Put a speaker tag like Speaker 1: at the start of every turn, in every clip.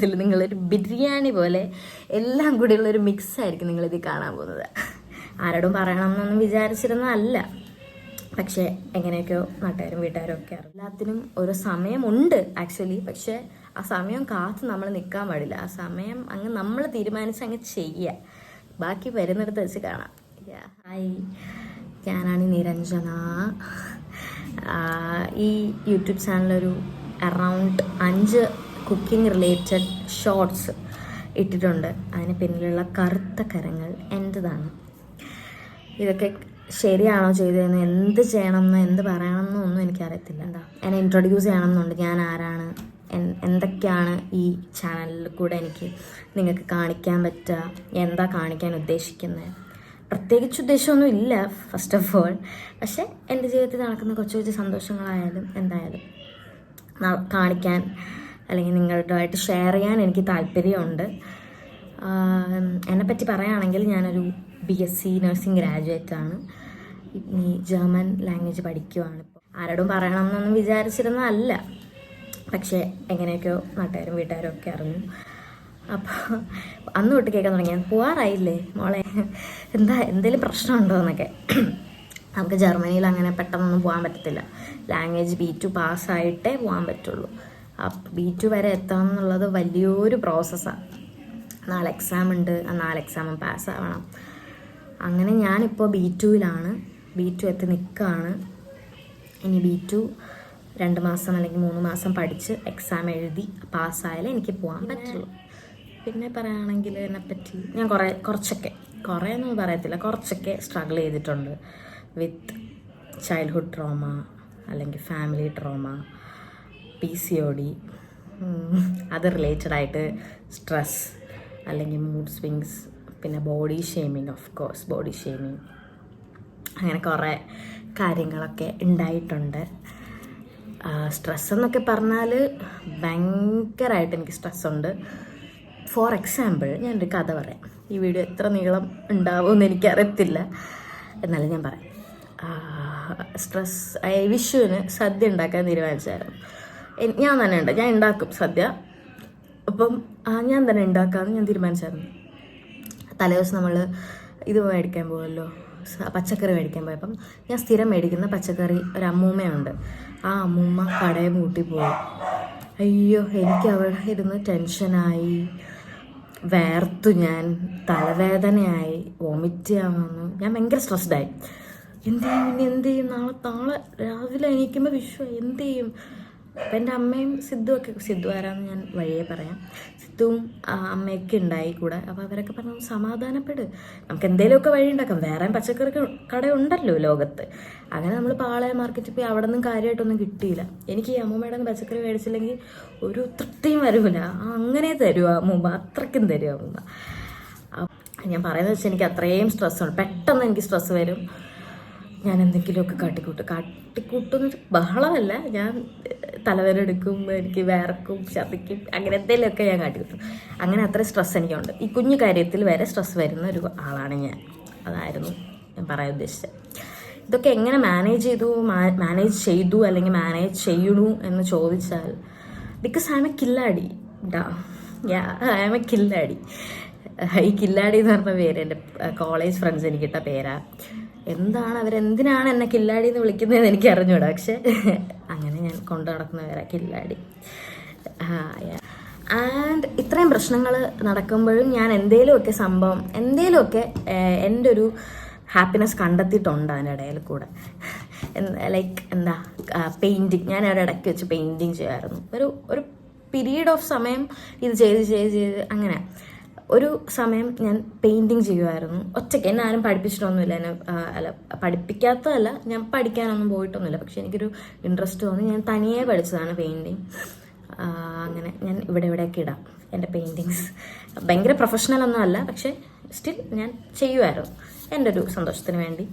Speaker 1: ഇതിൽ നിങ്ങളൊരു ബിരിയാണി പോലെ എല്ലാം കൂടിയുള്ളൊരു മിക്സ് ആയിരിക്കും നിങ്ങളിത് കാണാൻ പോകുന്നത്. ആരോടും പറയണമെന്നൊന്നും വിചാരിച്ചിരുന്നതല്ല, പക്ഷേ എങ്ങനെയൊക്കെയോ നാട്ടുകാരും വീട്ടുകാരും ഒക്കെ എല്ലാത്തിനും ഒരു സമയമുണ്ട് ആക്ച്വലി. പക്ഷെ ആ സമയം കാത്ത് നമ്മൾ നിൽക്കാൻ പാടില്ല. ആ സമയം അങ്ങ് നമ്മൾ തീരുമാനിച്ച് അങ്ങ് ചെയ്യുക, ബാക്കി വരുന്നിടത്ത് വെച്ച് കാണാം. ഹായ്, ഞാനാണ് നിരഞ്ജന. ഈ യൂട്യൂബ് ചാനലൊരു അറൗണ്ട് 5 കുക്കിംഗ് റിലേറ്റഡ് ഷോർട്സ് ഇട്ടിട്ടുണ്ട്. അതിന് പിന്നിലുള്ള കറുത്ത കരങ്ങൾ എൻ്റെതാണ്. ഇതൊക്കെ ശരിയാണോ ചെയ്തതെന്ന്, എന്ത് ചെയ്യണമെന്ന്, എന്ത് പറയണമെന്നോ ഒന്നും എനിക്കറിയത്തില്ല. എന്നെ ഇൻട്രൊഡ്യൂസ് ചെയ്യണമെന്നുണ്ട്. ഞാൻ ആരാണ്, എന്തൊക്കെയാണ് ഈ ചാനലിൽ കൂടെ എനിക്ക് നിങ്ങൾക്ക് കാണിക്കാൻ പറ്റുക, എന്താ കാണിക്കാൻ ഉദ്ദേശിക്കുന്നത്. പ്രത്യേകിച്ച് ഉദ്ദേശമൊന്നും ഇല്ല ഫസ്റ്റ് ഓഫ് ഓൾ. പക്ഷേ എൻ്റെ ജീവിതത്തിൽ നടക്കുന്ന കൊച്ചു കൊച്ചു സന്തോഷങ്ങളായാലും എന്തായാലും കാണിക്കാൻ അല്ലെങ്കിൽ നിങ്ങളുമായിട്ട് ഷെയർ ചെയ്യാൻ എനിക്ക് താല്പര്യമുണ്ട്. എന്നെപ്പറ്റി പറയുകയാണെങ്കിൽ ഞാനൊരു BSc നഴ്സിംഗ് ഗ്രാജുവേറ്റാണ്. ഈ ജർമ്മൻ ലാംഗ്വേജ് പഠിക്കുവാണ് ഇപ്പോൾ. ആരോടും പറയണമെന്നൊന്നും വിചാരിച്ചിരുന്നതല്ല, പക്ഷേ എങ്ങനെയൊക്കെയോ നാട്ടുകാരും വീട്ടുകാരും ഒക്കെ അറിഞ്ഞു. അപ്പോൾ അന്ന് തൊട്ട് കേൾക്കാൻ തുടങ്ങി, പോവാറായില്ലേ മോളെ, എന്തെങ്കിലും പ്രശ്നമുണ്ടോ എന്നൊക്കെ. നമുക്ക് ജർമ്മനിയിൽ അങ്ങനെ പെട്ടെന്നൊന്നും പോകാൻ പറ്റത്തില്ല. ലാംഗ്വേജ് B2 പാസ്സായിട്ടേ പോകാൻ പറ്റുള്ളൂ. B2 വരെ എത്തണം എന്നുള്ളത് വലിയൊരു പ്രോസസ്സാണ്. 4 എക്സാം ഉണ്ട്, ആ 4 എക്സാമും പാസ്സാവണം. അങ്ങനെ ഞാനിപ്പോൾ B2-ലാണ്. B2 എത്തി നിൽക്കുകയാണ്. ഇനി B2 2 മാസം അല്ലെങ്കിൽ 3 മാസം പഠിച്ച് എക്സാം എഴുതി പാസ്സായാലേ എനിക്ക് പോകാൻ പറ്റുള്ളൂ. പിന്നെ പറയുകയാണെങ്കിൽ എന്നെപ്പറ്റി ഞാൻ കുറേയൊന്നും പറയത്തില്ല, കുറച്ചൊക്കെ സ്ട്രഗിൾ ചെയ്തിട്ടുണ്ട് വിത്ത് ചൈൽഡ്ഹുഡ് ട്രോമ അല്ലെങ്കിൽ ഫാമിലി ട്രോമ, PCOD, അത് റിലേറ്റഡ് ആയിട്ട് സ്ട്രെസ് അല്ലെങ്കിൽ മൂഡ് സ്വിങ്സ്, പിന്നെ body shaming, of course body shaming, അങ്ങനെ കുറേ കാര്യങ്ങളൊക്കെ ഉണ്ടായിട്ടുണ്ട്. സ്ട്രെസ് എന്നൊക്കെ പറഞ്ഞാൽ ഭയങ്കരമായിട്ട് എനിക്ക് സ്ട്രെസ്സുണ്ട്. ഫോർ എക്സാമ്പിൾ ഞാനൊരു കഥ പറയാം. ഈ വീഡിയോ എത്ര നീളം ഉണ്ടാവുമെന്ന് എനിക്കറിയത്തില്ല, എന്നാലും ഞാൻ പറയാം. സ്ട്രെസ് വിഷുവിന് സദ്യ ഉണ്ടാക്കാൻ തീരുമാനിച്ചായിരുന്നു. ഞാൻ ഉണ്ടാക്കും സദ്യ. അപ്പം ഞാൻ തന്നെ ഉണ്ടാക്കാമെന്ന് ഞാൻ തീരുമാനിച്ചായിരുന്നു. തലേദിവസം നമ്മൾ ഇത് മേടിക്കാൻ പോകുമല്ലോ, പച്ചക്കറി മേടിക്കാൻ പോയപ്പം ഞാൻ സ്ഥിരം മേടിക്കുന്ന പച്ചക്കറി ഒരു അമ്മൂമ്മയുണ്ട്. ആ അമ്മൂമ്മ കടയെ പൂട്ടിപ്പോയി. അയ്യോ, എനിക്ക് അവിടെ ഇരുന്ന് ടെൻഷനായി, വേർത്തു, ഞാൻ തലവേദനയായി, വോമിറ്റ് ചെയ്യാൻ വന്നു. ഞാൻ ഭയങ്കര സ്ട്രെസ്ഡായി. എന്ത് ചെയ്യും നാളെ രാവിലെ എണീക്കുമ്പോൾ വിഷു എന്ത് ചെയ്യും. അപ്പം എൻ്റെ അമ്മയും സിദ്ധു ആരാന്ന് ഞാൻ വഴിയെ പറയാം. സിദ്ധുവും അമ്മയൊക്കെ ഉണ്ടായി കൂടെ. അപ്പോൾ അവരൊക്കെ പറഞ്ഞു, സമാധാനപ്പെട്, നമുക്ക് എന്തെങ്കിലുമൊക്കെ വഴി ഉണ്ടാക്കാം, വേറെ പച്ചക്കറി കട ഉണ്ടല്ലോ ലോകത്ത്. അങ്ങനെ നമ്മൾ പാളയ മാർക്കറ്റിൽ പോയി. അവിടെ നിന്നും കാര്യമായിട്ടൊന്നും കിട്ടിയില്ല. എനിക്ക് ഈ അമ്മൂമ്മയുടെ പച്ചക്കറി മേടിച്ചില്ലെങ്കിൽ ഒരു തൃപ്തിയും വരൂല. അങ്ങനെ തരുക അമ്മൂമ്മ, അത്രയ്ക്കും തരുക അമ്മൂമ്മ. ഞാൻ പറയുന്നത് വെച്ചാൽ എനിക്ക് അത്രയും സ്ട്രെസ്സുണ്ട്. പെട്ടെന്ന് എനിക്ക് സ്ട്രെസ്സ് വരും. ഞാൻ എന്തെങ്കിലുമൊക്കെ കാട്ടിക്കൂട്ടുന്നൊരു ബഹളമല്ല, ഞാൻ തലവേദന എടുക്കും, എനിക്ക് വേർക്കും, ഛർദിക്കും, അങ്ങനെ എന്തെങ്കിലുമൊക്കെ ഞാൻ കാട്ടിക്കൂട്ടും. അങ്ങനെ അത്ര സ്ട്രെസ് എനിക്കുണ്ട്. ഈ കുഞ്ഞു കാര്യത്തിൽ വരെ സ്ട്രെസ് വരുന്ന ഒരു ആളാണ് ഞാൻ. അതായിരുന്നു ഞാൻ പറയാൻ ഉദ്ദേശിച്ചത്. ഇതൊക്കെ എങ്ങനെ മാനേജ് ചെയ്തു അല്ലെങ്കിൽ മാനേജ് ചെയ്യണു എന്ന് ചോദിച്ചാൽ, ബിക്കോസ് ഐ എം എ കില്ലാടി. ഐ എം എ കില്ലാടി. ഈ കില്ലാടി എന്ന് പറഞ്ഞ പേര് എൻ്റെ കോളേജ് ഫ്രണ്ട്സ് എനിക്കിട്ട പേരാ. അവരെന്തിനാണ് എന്നെ കില്ലാടി എന്ന് വിളിക്കുന്നതെന്ന് എനിക്ക് അറിഞ്ഞൂടാ. പക്ഷെ അങ്ങനെ ഞാൻ കൊണ്ടു നടക്കുന്ന പേരാ കില്ലാടി. ആൻഡ് ഇത്രയും പ്രശ്നങ്ങൾ നടക്കുമ്പോഴും ഞാൻ എന്തേലുമൊക്കെ എൻ്റെ ഒരു ഹാപ്പിനെസ് കണ്ടെത്തിയിട്ടുണ്ട് അതിൻ്റെ ഇടയിൽ കൂടെ. Like painting. ഞാൻ അവിടെ ഇടയ്ക്ക് വെച്ച് പെയിൻറ്റിങ് ചെയ്യുമായിരുന്നു. ഒരു പീരീഡ് ഓഫ് സമയം ഇത് ചെയ്ത് അങ്ങനെ ഒരു സമയം ഞാൻ പെയിൻറ്റിങ് ചെയ്യുമായിരുന്നു ഒറ്റയ്ക്ക്. എന്നെ ആരും പഠിപ്പിച്ചിട്ടൊന്നുമില്ല. പഠിപ്പിക്കാത്തതല്ല, ഞാൻ പഠിക്കാനൊന്നും പോയിട്ടൊന്നുമില്ല. പക്ഷെ എനിക്കൊരു ഇൻട്രസ്റ്റ് തോന്നി, ഞാൻ തനിയെ പഠിച്ചതാണ് പെയിൻറ്റിങ്. അങ്ങനെ ഞാൻ ഇവിടെയൊക്കെ ഇടാം എൻ്റെ പെയിൻറ്റിങ്സ്. ഭയങ്കര പ്രൊഫഷണലൊന്നും അല്ല, പക്ഷേ സ്റ്റിൽ ഞാൻ ചെയ്യുമായിരുന്നു എൻ്റെ ഒരു സന്തോഷത്തിന് വേണ്ടി.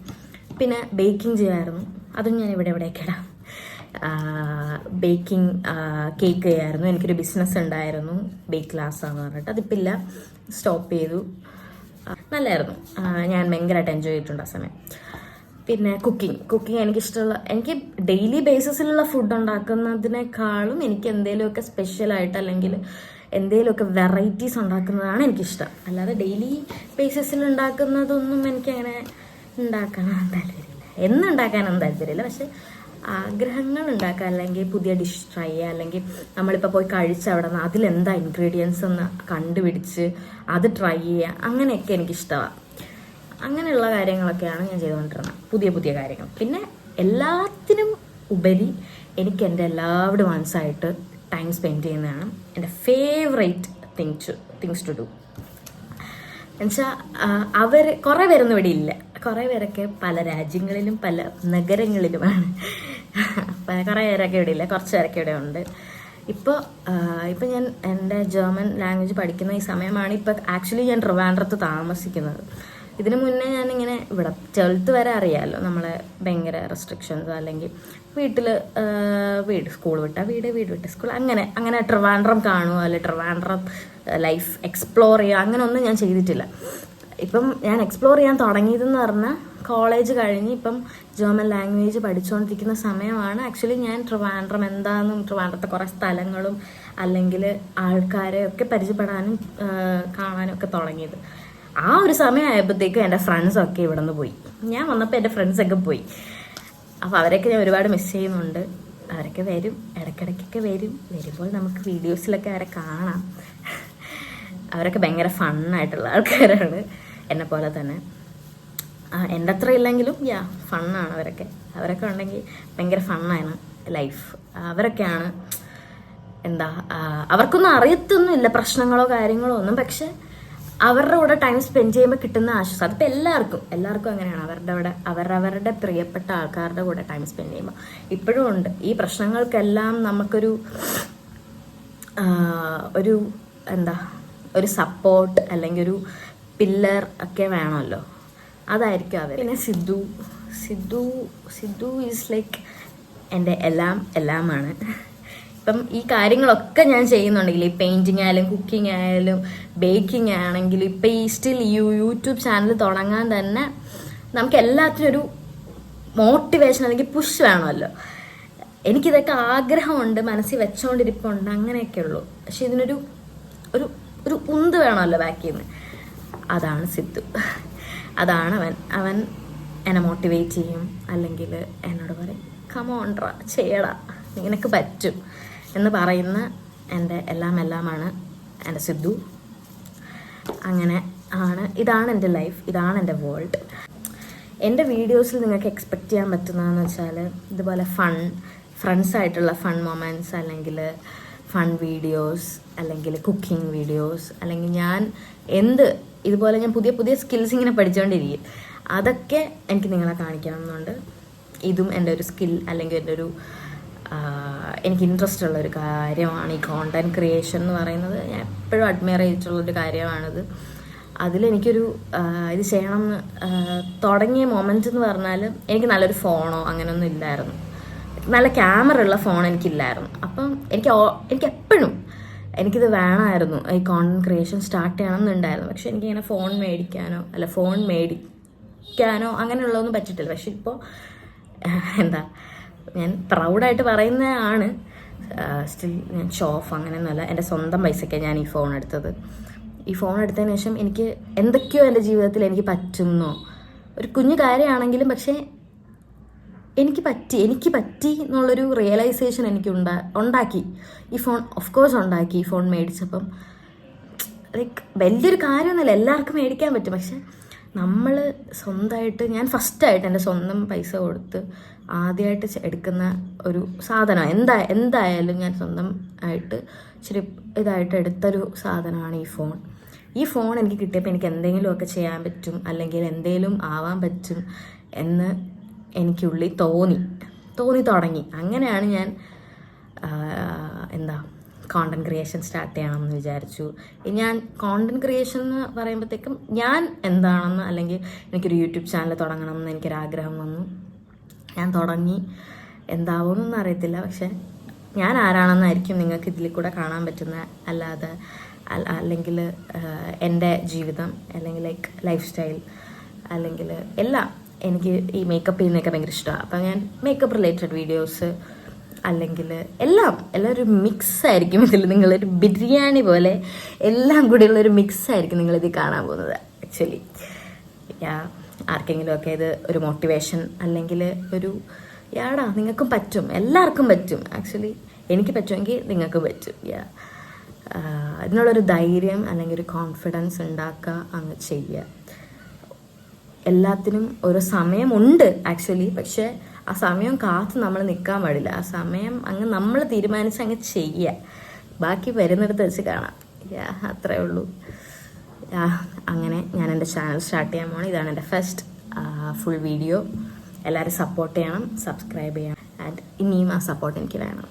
Speaker 1: പിന്നെ ബേക്കിംഗ് ചെയ്യുമായിരുന്നു, അതും ഞാൻ ഇവിടെയൊക്കെ ഇടാം. ബേക്കിംഗ്, കേക്ക് ചെയ്യായിരുന്നു. എനിക്കൊരു ബിസിനസ് ഉണ്ടായിരുന്നു, ബേക്ക് ക്ലാസ്സാന്ന് പറഞ്ഞിട്ട്. അതിപ്പോൾ ഇല്ല, സ്റ്റോപ്പ് ചെയ്തു. നല്ലതായിരുന്നു, ഞാൻ ഭയങ്കരമായിട്ട് എൻജോയ് ചെയ്തിട്ടുണ്ട് ആ സമയം. പിന്നെ കുക്കിംഗ് എനിക്ക് ഡെയിലി ബേസിസിലുള്ള ഫുഡ് ഉണ്ടാക്കുന്നതിനേക്കാളും എനിക്ക് എന്തെങ്കിലുമൊക്കെ സ്പെഷ്യലായിട്ട് അല്ലെങ്കിൽ എന്തെങ്കിലുമൊക്കെ വെറൈറ്റീസ് ഉണ്ടാക്കുന്നതാണ് എനിക്കിഷ്ടം. അല്ലാതെ ഡെയിലി ബേസിസിൽ ഉണ്ടാക്കുന്നതൊന്നും എനിക്കങ്ങനെ ഉണ്ടാക്കാനൊന്നും താല്പര്യമില്ല. എന്നുണ്ടാക്കാനൊന്നും താല്പര്യമില്ല. പക്ഷെ ആഗ്രഹങ്ങൾ ഉണ്ടാക്കുക, അല്ലെങ്കിൽ പുതിയ ഡിഷ് ട്രൈ ചെയ്യുക, അല്ലെങ്കിൽ നമ്മളിപ്പോൾ പോയി കഴിച്ച അവിടെ നിന്ന് അതിലെന്താ ഇൻഗ്രീഡിയൻസ് എന്ന് കണ്ടുപിടിച്ച് അത് ട്രൈ ചെയ്യുക, അങ്ങനെയൊക്കെ എനിക്കിഷ്ടമാണ്. അങ്ങനെയുള്ള കാര്യങ്ങളൊക്കെയാണ് ഞാൻ ചെയ്തുകൊണ്ടിരുന്നത്, പുതിയ പുതിയ കാര്യങ്ങൾ. പിന്നെ എല്ലാത്തിനും ഉപരി എനിക്ക് എൻ്റെ എല്ലാവരും മനസ്സായിട്ട് ടൈം സ്പെൻഡ് ചെയ്യുന്നതാണ് എൻ്റെ ഫേവറേറ്റ് തിങ്സ് ടു ഡു. എന്നുവെച്ചാൽ കുറേ പേരൊന്നും ഇവിടെ ഇല്ല. കുറേ പേരൊക്കെ പല രാജ്യങ്ങളിലും പല നഗരങ്ങളിലുമാണ്. കുറേ പേരൊക്കെ ഇവിടെ ഇല്ല, കുറച്ച് പേരൊക്കെ ഇവിടെ ഉണ്ട്. ഇപ്പോൾ ഞാൻ എൻ്റെ ജർമ്മൻ ലാംഗ്വേജ് പഠിക്കുന്ന ഈ സമയമാണ്. ആക്ച്വലി ഞാൻ ട്രിവാൻഡ്രത്ത് താമസിക്കുന്നത്. ഇതിനു മുന്നേ ഞാനിങ്ങനെ ഇവിടെ 12th വരെ അറിയാമല്ലോ, നമ്മളെ ഭയങ്കര റെസ്ട്രിക്ഷൻസ്, അല്ലെങ്കിൽ വീട് സ്കൂൾ വിട്ടാൽ വീട് വിട്ട സ്കൂൾ, അങ്ങനെ ട്രിവാൻഡ്രം കാണുക, അല്ലെങ്കിൽ ട്രിവാൻഡ്രം ലൈഫ് എക്സ്പ്ലോർ ചെയ്യുക, അങ്ങനെ ഒന്നും ഞാൻ ചെയ്തിട്ടില്ല. ഇപ്പം ഞാൻ എക്സ്പ്ലോർ ചെയ്യാൻ തുടങ്ങിയതെന്ന് പറഞ്ഞാൽ കോളേജ് കഴിഞ്ഞ് ഇപ്പം ജർമ്മൻ ലാംഗ്വേജ് പഠിച്ചുകൊണ്ടിരിക്കുന്ന സമയമാണ് ആക്ച്വലി ഞാൻ ട്രിവാൻഡ്രം എന്താണെന്നും ട്രിവാൻഡ്രത്തെ കുറേ സ്ഥലങ്ങളും അല്ലെങ്കിൽ ആൾക്കാരെ ഒക്കെ പരിചയപ്പെടാനും കാണാനും ഒക്കെ തുടങ്ങിയത്. ആ ഒരു സമയമായപ്പോഴത്തേക്കും എൻ്റെ ഫ്രണ്ട്സൊക്കെ ഇവിടെ നിന്ന് പോയി. ഞാൻ വന്നപ്പോൾ എൻ്റെ ഫ്രണ്ട്സൊക്കെ പോയി. അപ്പോൾ അവരൊക്കെ ഞാൻ ഒരുപാട് മിസ് ചെയ്യുന്നുണ്ട്. അവരൊക്കെ വരും, ഇടയ്ക്കിടയ്ക്കൊക്കെ വരുമ്പോൾ നമുക്ക് വീഡിയോസിലൊക്കെ അവരെ കാണാം. അവരൊക്കെ ഭയങ്കര ഫണ്ണായിട്ടുള്ള ആൾക്കാരാണ്, എന്നെ പോലെ തന്നെ. എൻ്റെ അത്ര ഇല്ലെങ്കിലും ഫണ്ണാണ് അവരൊക്കെ ഉണ്ടെങ്കിൽ ഭയങ്കര ഫണ്ണാണ് ലൈഫ്. അവരൊക്കെയാണ് അവർക്കൊന്നും അറിയത്തൊന്നുമില്ല പ്രശ്നങ്ങളോ കാര്യങ്ങളോ ഒന്നും, പക്ഷെ അവരുടെ കൂടെ ടൈം സ്പെൻഡ് ചെയ്യുമ്പോൾ കിട്ടുന്ന ആശ്വാസം, അതിപ്പോൾ എല്ലാവർക്കും അങ്ങനെയാണ്. അവരവരുടെ പ്രിയപ്പെട്ട ആൾക്കാരുടെ കൂടെ ടൈം സ്പെൻഡ് ചെയ്യുമ്പോൾ ഇപ്പോഴും ഉണ്ട്. ഈ പ്രശ്നങ്ങൾക്കെല്ലാം നമുക്കൊരു ഒരു സപ്പോർട്ട് അല്ലെങ്കിൽ ഒരു പില്ലർ ഒക്കെ വേണമല്ലോ, അതായിരിക്കും അവർ. പിന്നെ സിദ്ധു ഈസ് ലൈക്ക് എൻ്റെ എല്ലാമാണ്. ഇപ്പം ഈ കാര്യങ്ങളൊക്കെ ഞാൻ ചെയ്യുന്നുണ്ടെങ്കിൽ, ഈ പെയിൻറ്റിങ് ആയാലും കുക്കിംഗ് ആയാലും ബേക്കിംഗ് ആണെങ്കിലും, ഇപ്പം ഈ യൂട്യൂബ് ചാനൽ തുടങ്ങാൻ തന്നെ നമുക്ക് എല്ലാത്തിനും ഒരു മോട്ടിവേഷൻ അല്ലെങ്കിൽ പുഷ് വേണമല്ലോ. എനിക്കിതൊക്കെ ആഗ്രഹമുണ്ട്, മനസ്സിൽ വെച്ചോണ്ടിരിപ്പുണ്ട്, അങ്ങനെയൊക്കെ ഉള്ളൂ. പക്ഷെ ഇതിനൊരു ഒരു ഉന്ത് വേണമല്ലോ ബാക്കിൽ നിന്ന്. അതാണ് സിദ്ധു. അതാണ് അവൻ എന്നെ മോട്ടിവേറ്റ് ചെയ്യും, അല്ലെങ്കിൽ എന്നോട് പറയും കമോൺട്രാ ചെയ്യടാ നിനക്ക് പറ്റും എന്ന് പറയുന്ന എൻ്റെ എല്ലാമാണ് എൻ്റെ സിദ്ധു. അങ്ങനെ ആണ്. ഇതാണ് എൻ്റെ ലൈഫ്, ഇതാണ് എൻ്റെ വേൾഡ്. എൻ്റെ വീഡിയോസിൽ നിങ്ങൾക്ക് എക്സ്പെക്റ്റ് ചെയ്യാൻ പറ്റുന്നതെന്ന് വെച്ചാൽ ഇതുപോലെ ഫ്രണ്ട്സായിട്ടുള്ള ഫൺ മൊമെൻറ്റ്സ്, അല്ലെങ്കിൽ ഫൺ വീഡിയോസ്, അല്ലെങ്കിൽ കുക്കിംഗ് വീഡിയോസ്, അല്ലെങ്കിൽ ഞാൻ ഇതുപോലെ ഞാൻ പുതിയ സ്കിൽസ് ഇങ്ങനെ പഠിച്ചുകൊണ്ടിരിക്കും. അതൊക്കെ എനിക്ക് നിങ്ങളെ കാണിക്കണം എന്നുണ്ട്. ഇതും എൻ്റെ ഒരു സ്കിൽ, അല്ലെങ്കിൽ എൻ്റെ എനിക്ക് ഇൻട്രസ്റ്റ് ഉള്ളൊരു കാര്യമാണ് ഈ കോണ്ടൻറ് ക്രിയേഷൻ എന്ന് പറയുന്നത്. ഞാൻ എപ്പോഴും അഡ്മയർ ചെയ്തിട്ടുള്ളൊരു കാര്യമാണിത്. അതിലെനിക്കൊരു ഇത് ചെയ്യണമെന്ന് തുടങ്ങിയ മൊമെൻറ്റ് എന്ന് പറഞ്ഞാൽ, എനിക്ക് നല്ലൊരു ഫോണോ അങ്ങനെയൊന്നും ഇല്ലായിരുന്നു, നല്ല ക്യാമറ ഉള്ള ഫോൺ എനിക്കില്ലായിരുന്നു. അപ്പം എനിക്ക് എപ്പോഴും എനിക്കിത് വേണമായിരുന്നു, ഈ കോണ്ടൻറ് ക്രിയേഷൻ സ്റ്റാർട്ട് ചെയ്യണമെന്നുണ്ടായിരുന്നു. പക്ഷെ എനിക്കിങ്ങനെ ഫോൺ മേടിക്കാനോ അങ്ങനെയുള്ളതൊന്നും പറ്റിയിട്ടില്ല. പക്ഷെ ഇപ്പോൾ ഞാൻ പ്രൗഡായിട്ട് പറയുന്നതാണ്, സ്റ്റിൽ ഞാൻ ഷോ ഓഫ് അങ്ങനെയൊന്നുമല്ല. എൻ്റെ സ്വന്തം പൈസയ്ക്കാണ് ഞാൻ ഈ ഫോൺ എടുത്തത്. ഈ ഫോൺ എടുത്തതിന് ശേഷം എനിക്ക് എന്തൊക്കെയോ എൻ്റെ ജീവിതത്തിൽ എനിക്ക് പറ്റുന്നോ, ഒരു കുഞ്ഞു കാര്യമാണെങ്കിലും പക്ഷേ എനിക്ക് പറ്റി എന്നുള്ളൊരു റിയലൈസേഷൻ എനിക്ക് ഉണ്ടാക്കി ഈ ഫോൺ. ഓഫ് കോഴ്സ് ഉണ്ടാക്കി ഈ ഫോൺ മേടിച്ചപ്പം. ലൈക്ക് വലിയൊരു കാര്യമൊന്നുമില്ല, എല്ലാവർക്കും മേടിക്കാൻ പറ്റും. പക്ഷെ നമ്മൾ സ്വന്തമായിട്ട്, ഞാൻ ഫസ്റ്റായിട്ട് എൻ്റെ സ്വന്തം പൈസ കൊടുത്ത് ആദ്യമായിട്ട് എടുക്കുന്ന ഒരു സാധനം, എന്തായാലും ഞാൻ സ്വന്തം ആയിട്ട് ഇച്ചിരി ഇതായിട്ട് എടുത്തൊരു സാധനമാണ് ഈ ഫോൺ എനിക്ക് കിട്ടിയപ്പോൾ എനിക്ക് എന്തെങ്കിലുമൊക്കെ ചെയ്യാൻ പറ്റും, അല്ലെങ്കിൽ എന്തെങ്കിലും ആവാൻ പറ്റും എന്ന് എനിക്കുള്ളിൽ തോന്നി തുടങ്ങി. അങ്ങനെയാണ് ഞാൻ കോണ്ടൻറ് ക്രിയേഷൻ സ്റ്റാർട്ട് ചെയ്യണമെന്ന് വിചാരിച്ചു. ഞാൻ കോണ്ടൻറ് ക്രിയേഷൻ എന്ന് പറയുമ്പോഴത്തേക്കും ഞാൻ എന്താണെന്ന്, അല്ലെങ്കിൽ എനിക്കൊരു യൂട്യൂബ് ചാനൽ തുടങ്ങണമെന്ന് എനിക്കൊരാഗ്രഹം വന്നു. ഞാൻ തുടങ്ങി. എന്താവുമെന്നൊന്നും അറിയത്തില്ല, പക്ഷെ ഞാൻ ആരാണെന്നായിരിക്കും നിങ്ങൾക്ക് ഇതിൽ കൂടെ കാണാൻ പറ്റുന്ന. അല്ലാതെ അല്ലെങ്കിൽ എൻ്റെ ജീവിതം, അല്ലെങ്കിൽ ലൈഫ് സ്റ്റൈൽ, അല്ലെങ്കിൽ എല്ലാം. എനിക്ക് ഈ മേക്കപ്പ് ചെയ്യുന്നതൊക്കെ ഭയങ്കര ഇഷ്ടമാണ്. അപ്പം ഞാൻ മേക്കപ്പ് റിലേറ്റഡ് വീഡിയോസ് അല്ലെങ്കിൽ എല്ലാം ഒരു മിക്സ് ആയിരിക്കും ഇതിൽ. നിങ്ങളൊരു ബിരിയാണി പോലെ എല്ലാം കൂടിയുള്ളൊരു മിക്സ് ആയിരിക്കും നിങ്ങളിത് കാണാൻ പോകുന്നത് ആക്ച്വലി. ആർക്കെങ്കിലും ഒക്കെ ഇത് ഒരു മോട്ടിവേഷൻ അല്ലെങ്കിൽ ഒരു നിങ്ങൾക്കും പറ്റും, എല്ലാവർക്കും പറ്റും. ആക്ച്വലി എനിക്ക് പറ്റുമെങ്കിൽ നിങ്ങൾക്ക് പറ്റും. ഇതിനുള്ളൊരു ധൈര്യം അല്ലെങ്കിൽ ഒരു കോൺഫിഡൻസ് ഉണ്ടാക്കുക, അങ്ങ് ചെയ്യുക. എല്ലാത്തിനും ഒരു സമയമുണ്ട് ആക്ച്വലി, പക്ഷെ ആ സമയം കാത്ത് നമ്മൾ നിൽക്കാൻ പാടില്ല. ആ സമയം അങ്ങ് നമ്മൾ തീരുമാനിച്ച് അങ്ങ് ചെയ്യുക, ബാക്കി വരുന്നിടത്ത് വെച്ച് കാണാം. അത്രേ ഉള്ളൂ. അങ്ങനെ ഞാൻ എൻ്റെ ചാനൽ സ്റ്റാർട്ട് ചെയ്യാൻ പോകണം. ഇതാണ് എൻ്റെ ഫസ്റ്റ് ഫുൾ വീഡിയോ. എല്ലാവരും സപ്പോർട്ട് ചെയ്യണം, സബ്സ്ക്രൈബ് ചെയ്യണം. ആൻഡ് ഇനിയും ആ സപ്പോർട്ട് എനിക്ക് വേണം.